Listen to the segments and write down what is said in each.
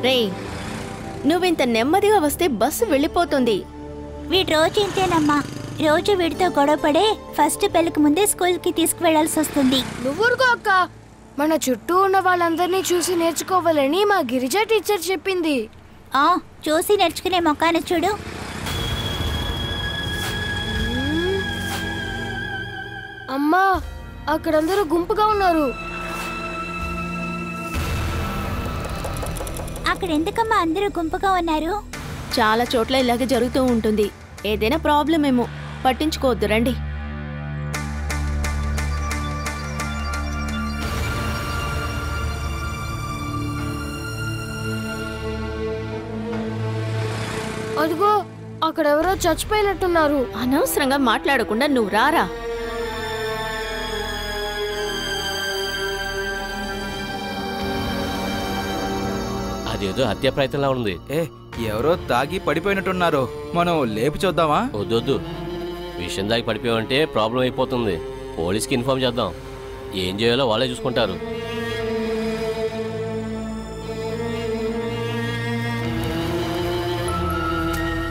రేయ్, నువ్వింత నెమ్మదిగా వస్తే బస్సు వెళ్ళిపోతుంది. వీడు రోజు ఇంతేనమ్మా. రోజు వీడితో గొడవపడే ఫస్ట్ పెళ్ళికి ముందే స్కూల్కి తీసుకువెళ్లాల్సి వస్తుంది. నువ్వురుకో అక్క. మన చుట్టూ ఉన్న వాళ్ళందరినీ చూసి నేర్చుకోవాలని మా గిరిజ టీచర్ చెప్పింది. చూసి నేర్చుకునే మొక్కాను చూడు. అమ్మా, అక్కడందరూ గుంపుగా ఉన్నారు. అక్కడ ఎందుకమ్మా అందరూ గుంపుగా ఉన్నారు? చాలా చోట్ల ఇలాగే జరుగుతూ ఉంటుంది. ఏదైనా ప్రాబ్లం ఏమో, పట్టించుకోవద్దు, రండి. అదిగో అక్కడెవరో చచ్చిపోయినట్టున్నారు. అనవసరంగా మాట్లాడకుండా నువ్వు రారా. అదేదో హత్య ప్రయత్నంలా ఉంది. ఎవరో తాగి పడిపోయినట్టున్నారు. మనం లేపు చూద్దామా? వద్దొద్దు, విషయం దాగి పడిపోయామంటే ప్రాబ్లం అయిపోతుంది. పోలీస్కి ఇన్ఫార్మ్ చేద్దాం. ఏం చేయాలో వాళ్ళే చూసుకుంటారు.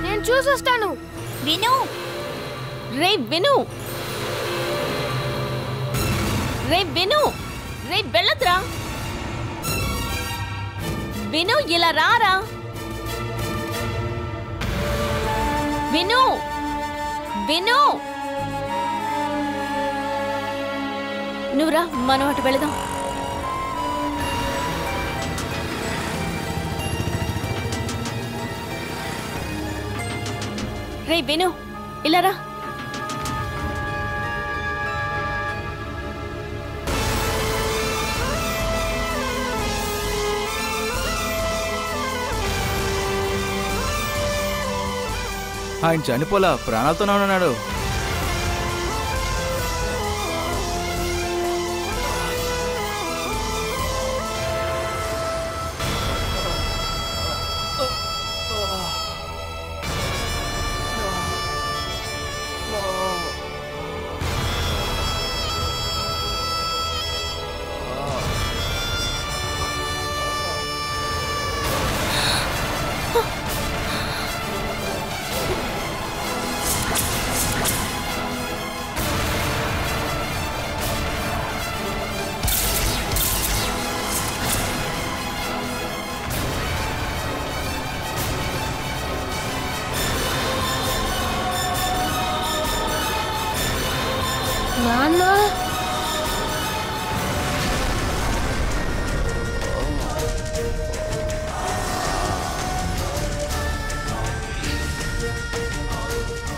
నేను చూసొస్తాను. విను. రే విను, రే విను, రే వెళ్ళద్రా. విను, ఇలా రారా. విను, విను, నువ్వురా, మనం అటు వెళదాం. రే విను, ఇలా రా. ఆయన చనిపోలా, ప్రాణాలతోనే ఉన్నాడు. నాన్న,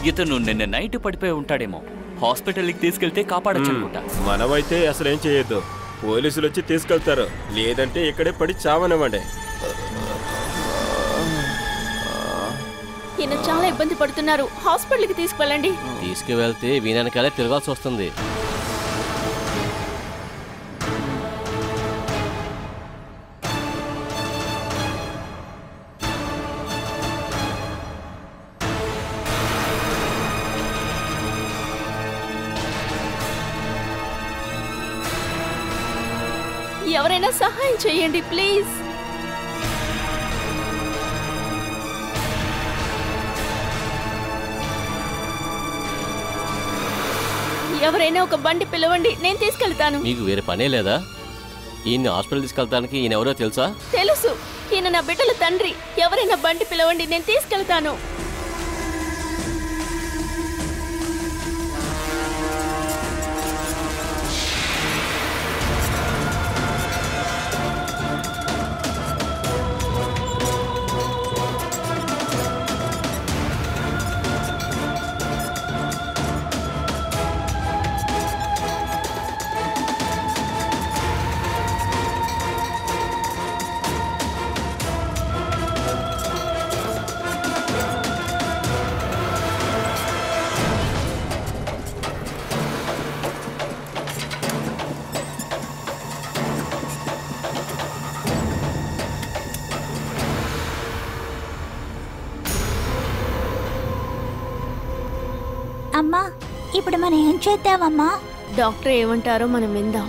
ఇతను నిన్న నైట్ పడిపోయి ఉంటాడేమో. హాస్పిటల్కి తీసుకెళ్తే కాపాడచ్చు అనుకుంటా. మనమైతే అసలు ఏం చేయొద్దు. పోలీసులు వచ్చి తీసుకెళ్తారు, లేదంటే ఇక్కడే పడి చావనివ్వండి. ఈయన చాలా ఇబ్బంది పడుతున్నారు. హాస్పిటల్కి తీసుకువెళ్ళండి. తీసుకువెళ్తే వీనెనకాలే తిరగాల్సి వస్తుంది. ఎవరైనా సహాయం చేయండి ప్లీజ్. ఎవరైనా ఒక బండి పిలవండి, నేను తీసుకెళ్తాను. మీకు వేరే పనే లేదా? ఈయన్ని హాస్పిటల్ తీసుకెళ్తానికి ఈయన ఎవరో తెలుసా? తెలుసు, ఈయన నా బిడ్డల తండ్రి. ఎవరైనా బండి పిలవండి, నేను తీసుకెళ్తాను. అమ్మా, ఇప్పుడు మనం ఏం చేద్దామమ్మా? డాక్టర్ ఏమంటారో మనం విందాం.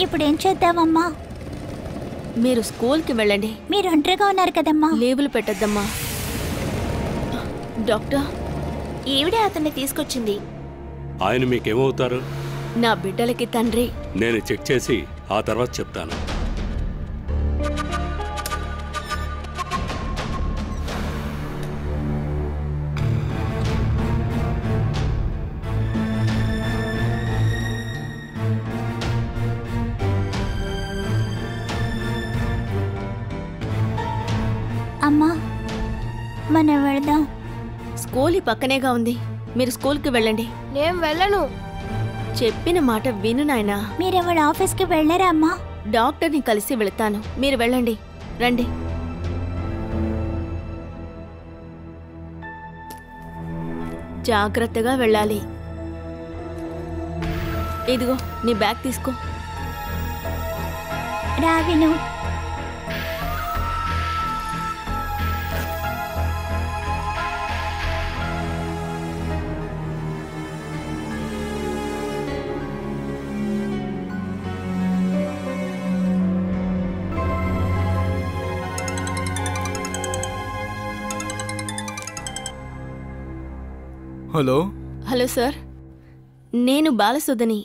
ఇప్పుడు ఏం చేద్దామమ్మా? మీరు స్కూల్కి వెళ్ళండి. మీరు ఒంటరిగా ఉన్నారు కదమ్మా. లీవులు పెట్టద్దమ్మా. డాక్టర్, ఈవిడే అతన్ని తీసుకొచ్చింది. ఆయన మీకేమవుతారు? నా బిడ్డలకి తండ్రి. నేను చెక్ చేసి ఆ తర్వాత చెప్తాను. అమ్మా, మనం వెళదాం. స్కూల్ ఈ పక్కనేగా ఉంది. మీరు స్కూల్కి వెళ్ళండి. నేను వెళ్ళను. చెప్పిన మాట విను నాయనా. మీరెవడ ఆఫీస్కి వెళ్ళరా అమ్మా? డాక్టర్ని కలిసి వెళతాను. మీరు వెళ్ళండి. రండి. జాగ్రత్తగా వెళ్ళాలి. ఇదిగో నీ బ్యాగ్ తీసుకో. రావిను. హలో. హలో సార్, నేను బాలసుధని.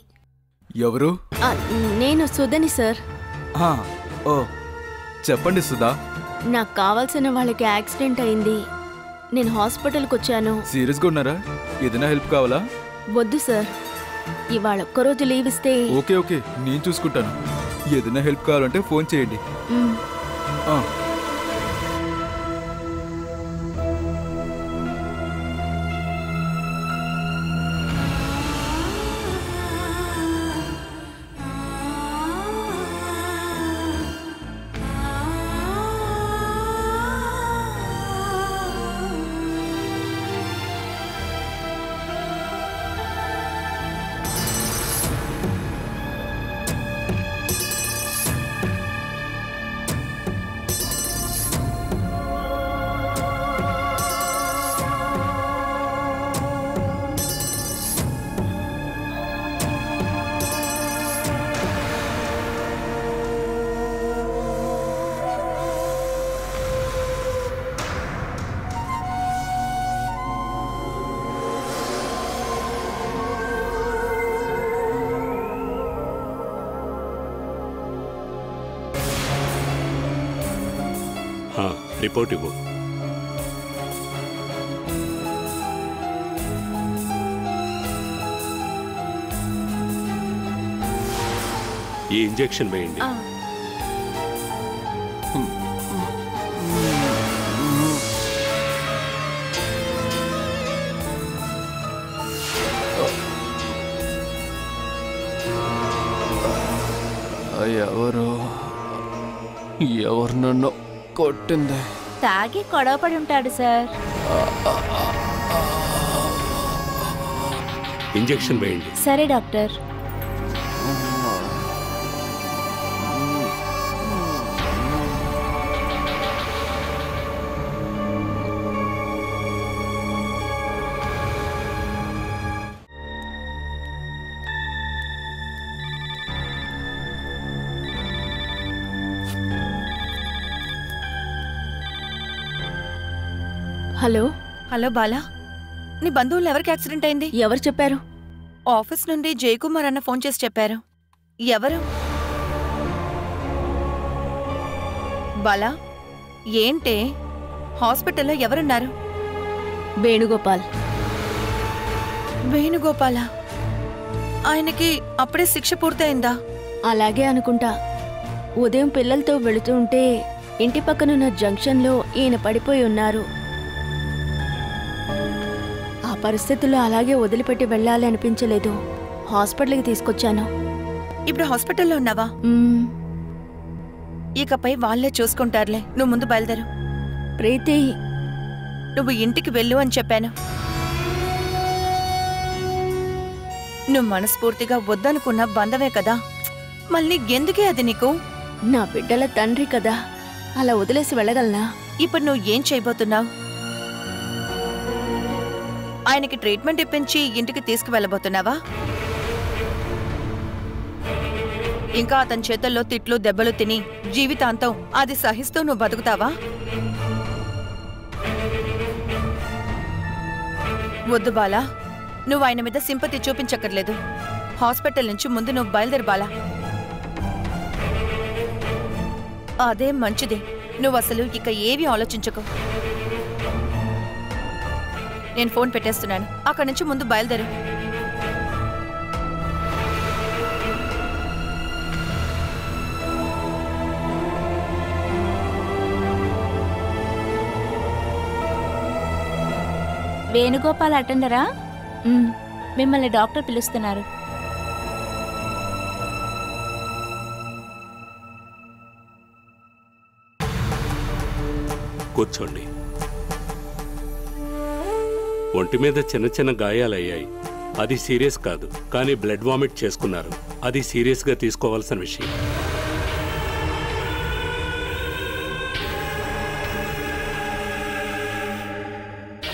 ఎవరు? నేను సుధని సార్. ఓ చెప్పండి సుధా. నాకు కావాల్సిన వాళ్ళకి యాక్సిడెంట్ అయింది. నేను హాస్పిటల్కి వచ్చాను. సీరియస్గా ఉన్నారా? ఏదైనా హెల్ప్ కావాలా? వద్దు సార్, ఇవాళ ఒక్కరోజు లీవ్ ఇస్తే. ఓకే ఓకే, నేను చూసుకుంటాను. ఏదైనా హెల్ప్ కావాలంటే ఫోన్ చేయండి. రిపోర్ట్ ఇవ్వు. ఈ ఇంజెక్షన్ వేయండి. ఎవరు నన్ను కొట్టింది? తాగి గొడవపడి ఉంటాడు సార్. ఇంజెక్షన్ వేయండి. సరే డాక్టర్. హలో. హలో బాలా, నీ బంధువులు ఎవరికి యాక్సిడెంట్ అయింది? ఎవరు చెప్పారు? ఆఫీస్ నుండి జయకుమార్ అన్న ఫోన్ చేసి చెప్పారు. ఎవరు? బాలా, ఏంటే హాస్పిటల్లో ఎవరున్నారు? వేణుగోపాల్. వేణుగోపాలా? ఆయనకి అప్పుడే శిక్ష పూర్తయిందా? అలాగే అనుకుంటా. ఉదయం పిల్లలతో వెళుతూ ఉంటే ఇంటి పక్కనున్న జంక్షన్లో ఈయన పడిపోయి ఉన్నారు. ఆ పరిస్థితుల్లో అలాగే వదిలిపెట్టి వెళ్ళాలి అనిపించలేదు. హాస్పిటల్కి తీసుకొచ్చాను. ఇప్పుడు హాస్పిటల్లో ఉన్నావా? ఇకపై వాళ్ళే చూసుకుంటారులే. నువ్వు ముందు బయలుదేరు. ప్రీతి, నువ్వు ఇంటికి వెళ్ళు అని చెప్పాను. నువ్వు మనస్ఫూర్తిగా వద్దనుకున్న బంధమే కదా, మళ్ళీ ఎందుకే అది నీకు? నా బిడ్డల తండ్రి కదా, అలా వదిలేసి వెళ్ళగలనా? ఇప్పుడు నువ్వు ఏం చేయబోతున్నావు? ఆయనకి ట్రీట్మెంట్ ఇప్పించి ఇంటికి తీసుకువెళ్ళబోతున్నావా? ఇంకా అతని చేతుల్లో తిట్లు దెబ్బలు తిని జీవితాంతం అది సహిస్తూ నువ్వు బతుకుతావా? వద్దు బాలా, నువ్వు ఆయన మీద సింపతి చూపించక్కర్లేదు. హాస్పిటల్ నుంచి ముందు నువ్వు బయలుదేరు బాలా. అదే మంచిది. నువ్వు అసలు ఇక ఏవి ఆలోచించకు. నేను ఫోన్ పెట్టేస్తున్నాను. అక్కడి నుంచి ముందు బయలుదేరు. వేణుగోపాల్ అటెండరా? మిమ్మల్ని డాక్టర్ పిలుస్తున్నారు. కూర్చోండి. ఒంటి మీద చిన్న చిన్న గాయాలయ్యాయి. అది సీరియస్ కాదు, కానీ బ్లడ్ వామిట్ చేసుకున్నారు. అది సీరియస్గా తీసుకోవాల్సిన విషయం.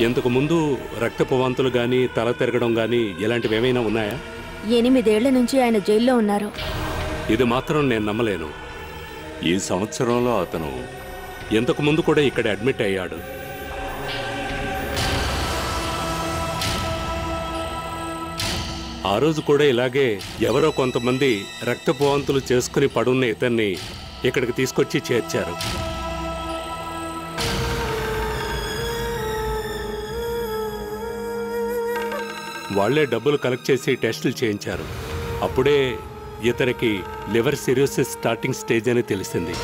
ఇంతకు ముందు రక్తపు వాంతులు గాని తల తిరగడం గాని ఇలాంటివి ఏమైనా ఉన్నాయా? 8 ఏళ్ల నుంచి ఆయన జైల్లో ఉన్నారు. ఇది మాత్రం నేను నమ్మలేను. ఈ సంవత్సరంలో అతను ఇంతకు ముందు కూడా ఇక్కడ అడ్మిట్ అయ్యాడు. ఆ రోజు కూడా ఇలాగే ఎవరో కొంతమంది రక్తపు వాంతులు చేసుకుని పడున్న ఇతన్ని ఇక్కడికి తీసుకొచ్చి చేర్చారు. వాళ్లే డబ్బులు కలెక్ట్ చేసి టెస్టులు చేయించారు. అప్పుడే ఇతనికి లివర్ సిరోసిస్ స్టార్టింగ్ స్టేజ్ అని తెలిసింది.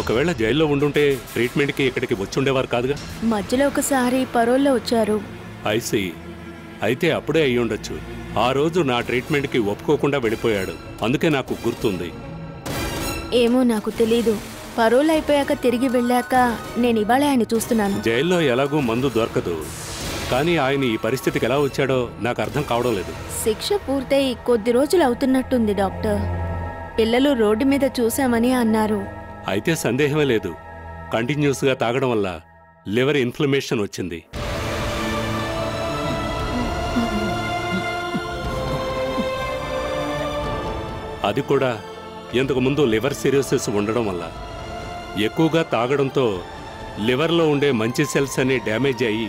ఒకవేళ జైల్లో ఉండుంటే ట్రీట్మెంట్కి ఇక్కడికి వచ్చుండేవారు కాదుగా. మధ్యలో ఒకసారి పరోల్లో వచ్చారు. ఐసీ, అయితే అప్పుడే అయ్యుండొచ్చు. ఆ రోజు నా ట్రీట్మెంట్కి ఒప్పుకోకుండా వెళ్ళిపోయాడు. అందుకే నాకు గుర్తుంది. ఏమో నాకు తెలీదు. పరోల్ అయిపోయాక తిరిగి వెళ్ళాక నేను ఇవాళ ఆయన చూస్తున్నాను. జైల్లో ఎలాగూ మందు దొరకదు, కానీ ఆయన ఈ పరిస్థితికి ఎలా వచ్చాడో నాకు అర్థం కావడం లేదు. శిక్ష పూర్తయి కొద్ది రోజులు అవుతున్నట్టుంది డాక్టర్. పిల్లలు రోడ్డు మీద చూశామని అన్నారు. అయితే సందేహమే లేదు, కంటిన్యూస్గా తాగడం వల్ల లివర్ ఇన్ఫ్లమేషన్ వచ్చింది. అది కూడా ఇంతకుముందు లివర్ సిరోసిస్ ఉండడం వల్ల. ఎక్కువగా తాగడంతో లివర్లో ఉండే మంచి సెల్స్ అన్ని డ్యామేజ్ అయ్యి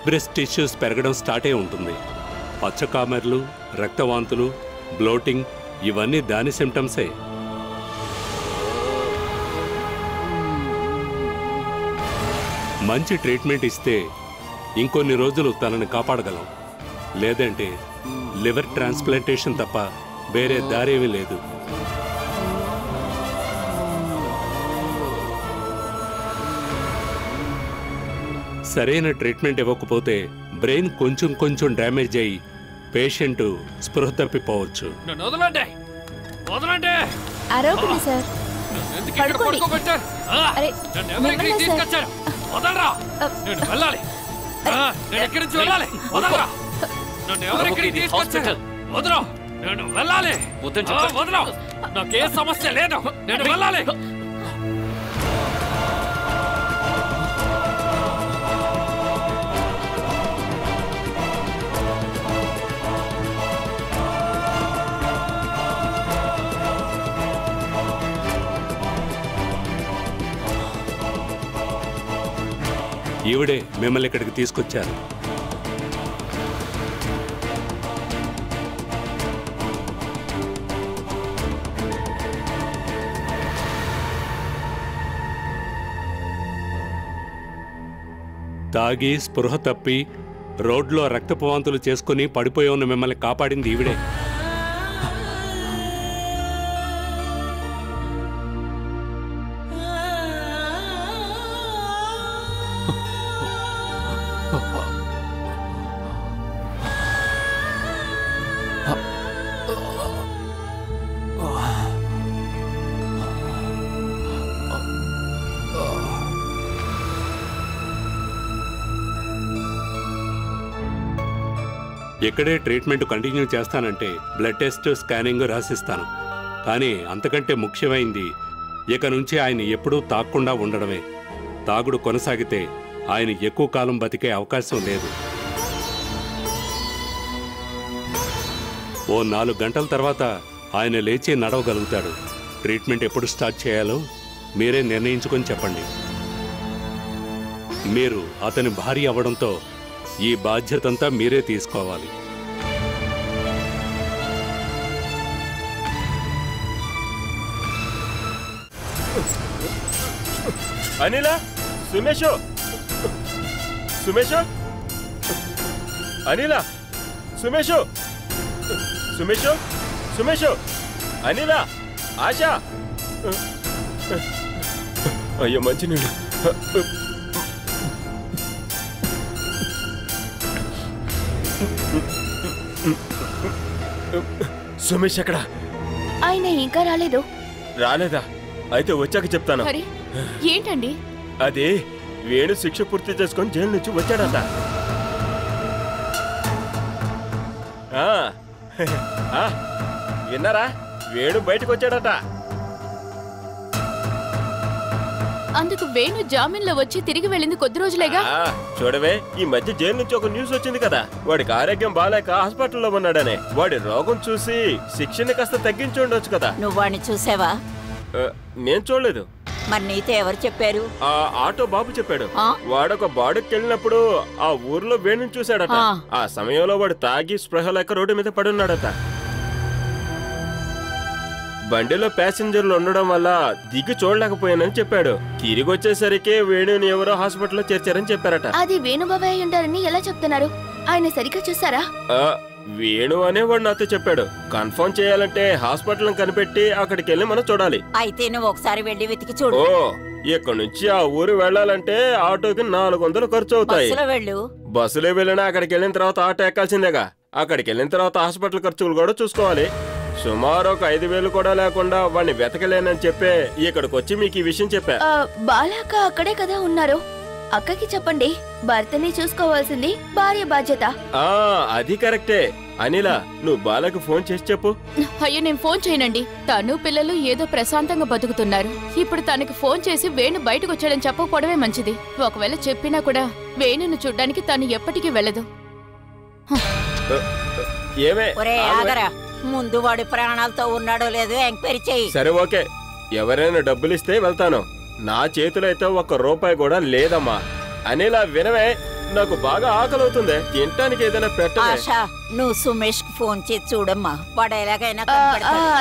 బ్రెస్ట్ టిష్యూస్ పెరగడం స్టార్ట్ అయి ఉంటుంది. పచ్చకామెర్లు, రక్తవాంతులు, బ్లోటింగ్ ఇవన్నీ దాని సిమ్టమ్సే. మంచి ట్రీట్మెంట్ ఇస్తే ఇంకొన్ని రోజులు తనని కాపాడగలం. లేదంటే లివర్ ట్రాన్స్ప్లాంటేషన్ తప్ప వేరే దారేమీ లేదు. సరైన ట్రీట్మెంట్ ఇవ్వకపోతే బ్రెయిన్ కొంచెం కొంచెం డ్యామేజ్ అయ్యి పేషెంట్ స్పృహ తప్పిపోవచ్చు. అరవకండి సార్. నాకే సమస్య లేదు, నేను వెళ్ళాలి. ఈవిడే మిమ్మల్ని ఇక్కడికి తీసుకొచ్చారు. తాగి స్పృహ తప్పి రోడ్లో రక్తపు వాంతులు చేసుకుని పడిపోయి ఉన్న మిమ్మల్ని కాపాడింది ఈవిడే. ఇక్కడే ట్రీట్మెంట్ కంటిన్యూ చేస్తానంటే బ్లడ్ టెస్ట్, స్కానింగ్ రాసిస్తాను. కానీ అంతకంటే ముఖ్యమైంది ఇక నుంచి ఆయన ఎప్పుడూ తాగకుండా ఉండడమే. తాగుడు కొనసాగితే ఆయన ఎక్కువ కాలం బతికే అవకాశం లేదు. ఓ 4 గంటల తర్వాత ఆయన లేచి నడవగలుగుతాడు. ట్రీట్మెంట్ ఎప్పుడు స్టార్ట్ చేయాలో మీరే నిర్ణయించుకొని చెప్పండి. మీరు అతని భార్య అవ్వడంతో ఈ బాధ్యతంతా మీరే తీసుకోవాలి. అనిలా, సుమేషు, సుమేషు, అనిలా, సుమేషు, సుమేషు, సుమేషు, అనిలా, ఆశా. అయ్యో మంచినీళ్ళు. సుమేష్ ఎక్కడ? ఆయన ఇంకా రాలేదు. రాలేదా? అయితే వచ్చాక చెప్తాను. మరి ఏంటండి? అది వేణు శిక్ష పూర్తి చేసుకొని జైలు నుంచి వచ్చాడట. విన్నారా? వేణు బయటకు వచ్చాడట. అందుకు వేణు జామీన్లో వచ్చి తిరిగి వెళ్ళింది కొద్ది రోజులేగా. చూడవే, ఈ మధ్య జైలు నుంచి ఒక న్యూస్ వచ్చింది కదా, వాడికి ఆరోగ్యం బాలేక హాస్పిటల్లో ఉన్నాడనే. వాడి రోగం చూసి శిక్షని కాస్త తగ్గించి ఉండొచ్చు కదా. నువ్వు వాడిని చూసావా? నేను చూడలేదు. మరి నీతో ఎవరు చెప్పారు? ఆ ఆటో బాబు చెప్పాడు. వాడొక బాడుకి వెళ్ళినప్పుడు ఆ ఊర్లో వేణుని చూశాడట. ఆ సమయంలో వాడు తాగి స్పృహ లేక రోడ్డు మీద పడున్నాడట. బండిలో ప్యాసింజర్లు ఉండడం వల్ల దిగి చూడలేకపోయానని చెప్పాడు. తిరిగి వచ్చేసరికి వేణుని ఎవరో హాస్పిటల్లో చేర్చారని చెప్పారట. అది వేణుబాబాయ్ ఉంటారని ఎలా చెప్తున్నారు? ఆయన సరిగ్గా చూసారా? వేణు అనేవాడు నాతో చెప్పాడు. కన్ఫర్మ్ చేయాలంటే హాస్పిటల్ కనిపెట్టి అక్కడికి వెళ్ళి మనం చూడాలి. అయితే నువ్వు ఒకసారి వెళ్ళి వెతికి చూడు. ఓ, ఇక్కడ నుంచి ఆ ఊరు వెళ్ళాలంటే ఆటోకి 400 ఖర్చు అవుతాయి. బస్సులో వెళ్ళినా అక్కడికి వెళ్ళిన తర్వాత ఆటో ఎక్కాల్సిందేగా. అక్కడికి వెళ్ళిన తర్వాత హాస్పిటల్ ఖర్చులు కూడా చూసుకోవాలి. సుమారు ఒక 5,000 కూడా లేకుండా వాడిని వెతకలేనని చెప్పే ఇక్కడికి వచ్చి మీకు ఈ విషయం చెప్పా. బాలాక అక్కడే కదా ఉన్నారు. అక్కకి చెప్పండి, భర్తని చూసుకోవాల్సింది భార్య బాధ్యత. అది కరెక్టే. అనిలా, నువ్వు బాలకు ఫోన్ చేసి చెప్పు. అయ్యో, నేను ఫోన్ చేయనండి. తను పిల్లలు ఏదో ప్రశాంతంగా బతుకుతున్నారు. ఇప్పుడు తనకి ఫోన్ చేసి వేణు బయటకు వచ్చాడని చెప్పకపోవడమే మంచిది. ఒకవేళ చెప్పినా కూడా వేణును చూడ్డానికి తను ఎప్పటికీ వెళ్ళదు. ముందు వాడి ప్రాణాలతో ఉన్నాడో లేదో ఎంక్వైరీ చెయ్యి. సరే, ఓకే. ఎవరైనా డబ్బులు ఇస్తే వెళ్తాను. నా చేతిలో అయితే 1 రూపాయి కూడా లేదమ్మా. అనిలా, వినవే, నాకు బాగా ఆకలి అవుతుంది. తినటానికి ఏదైనా పెట్టవే. నువ్వు సుమేష్ కు ఫోన్ చేసి చూడమ్మా, వాడు ఎలాగైనా.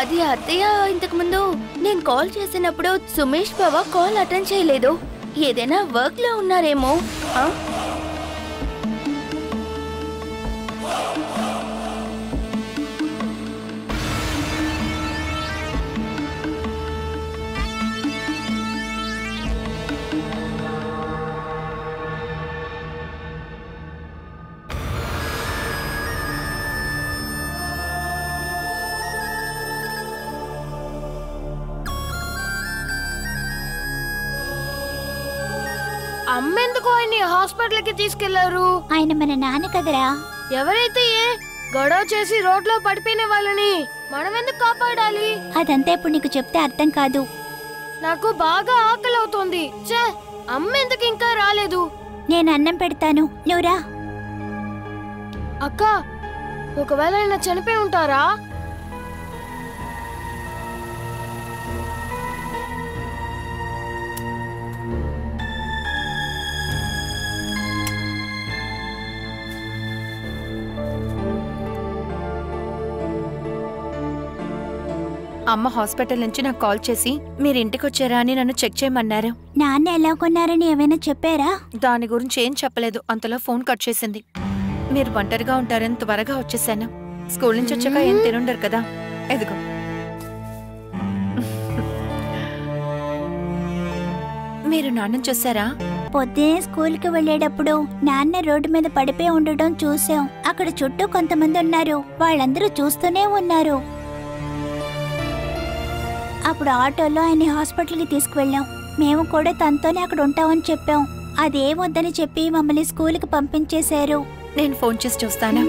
అది అత్తయ్య, ఇంతకు ముందు నేను కాల్ చేసినప్పుడు సుమేష్ బావ కాల్ అటెండ్ చేయలేదు. ఏదైనా వర్క్ లో ఉన్నారేమో. అమ్మెందుకు ఆయన్ని హాస్పిటల్ కి తీసుకెళ్లారు? ఆయన మన నాన్న కదరా. ఎవరైతే గొడవ చేసి రోడ్లో పడిపోయిన వాళ్ళని మనం ఎందుకు కాపాడాలి? అదంతా ఇప్పుడు నీకు చెప్తే అర్థం కాదు. నాకు బాగా ఆకలి అవుతోంది. అమ్మెందుకు ఇంకా రాలేదు? నేను అన్నం పెడతాను, నువ్వురా. అక్క, ఒకవేళ ఆయన చనిపోయి ఉంటారా? అమ్మ హాస్పిటల్ నుంచి నాకు కాల్ చేసి మీరు ఇంటికి వచ్చారా అని నన్ను చెక్ చేయమన్నారు. నాన్న ఎలా కొన్నారని ఏమైనా చెప్పారా? దాని గురించి ఏం చెప్పలేదు. అంతలో ఫోన్ కట్ చేసింది. మీరు ఒంటరిగా ఉంటారని త్వరగా వచ్చేసాను. స్కూల్ నుంచి వచ్చాక ఏం తినుండరు కదా. ఎదుగో. మీరు నాన్నని చూసారా? పొద్దునే స్కూల్కి వెళ్ళేటప్పుడు నాన్న రోడ్డు మీద పడిపోయి ఉండడం చూసాం. అక్కడ చుట్టూ కొంతమంది ఉన్నారు. వాళ్ళందరూ చూస్తూనే ఉన్నారు. అప్పుడు ఆటోలో ఆయన్ని హాస్పిటల్కి తీసుకువెళ్ళాం. మేము కూడా తనతోనే అక్కడ ఉంటామని చెప్పాం. అదేమొద్దని చెప్పి మమ్మల్ని స్కూల్కి పంపించేశారు. నేను ఫోన్ చేసి చూస్తాను.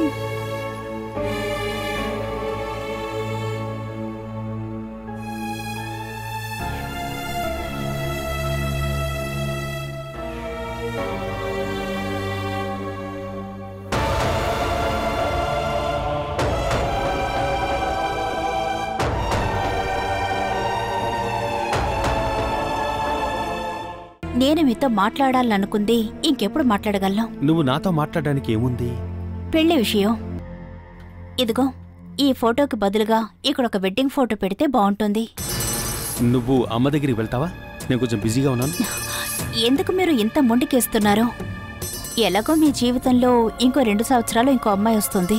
నేను మీతో మాట్లాడాలనుకుంది ఇంకెప్పుడు మాట్లాడగలను? నువ్వు నాతో మాట్లాడడానికి ఏముంది? పెళ్లి విషయం. ఇదిగో ఈ ఫోటోకి బదులుగా ఇక్కడ ఒక వెడ్డింగ్ ఫోటో పెడితే బాగుంటుంది. నువ్వు అమ్మ దగ్గరికి వెళ్తావా? నేను కొంచెం బిజీగా ఉన్నాను. ఎందుకు మీరు ఇంత మొండికేస్తున్నారు? ఎలాగో మీ జీవితంలో ఇంకో 2 సంవత్సరాలు ఇంకో అమ్మాయి వస్తుంది.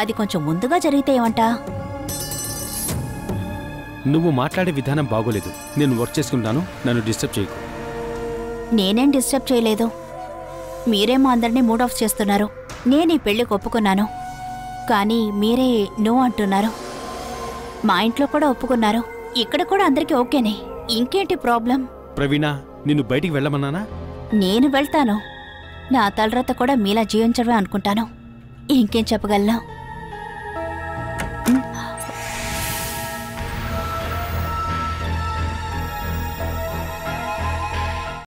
అది కొంచెం ముందుగా జరిగితే ఏమంటా? నువ్వు మాట్లాడే విధానం బాగోలేదు. నేను వర్క్ చేసుకుంటాను, నన్ను డిస్టర్బ్ చేయకు. నేనేం డిస్టర్బ్ చేయలేదు. మీరేమో అందరినీ మూడ్ ఆఫ్ చేస్తున్నారు. నేను ఈ పెళ్లికి ఒప్పుకున్నాను, కానీ మీరే నో అంటున్నారు. మా ఇంట్లో కూడా ఒప్పుకున్నారు, ఇక్కడ కూడా అందరికీ ఓకేనే. ఇంకేంటి ప్రాబ్లం? ప్రవీణ, నిన్ను బయటికి వెళ్ళమన్నానా? నేను వెళ్తాను. నా తలరాత కూడా మీలా జీవించడమే అనుకుంటాను. ఇంకేం చెప్పగలను?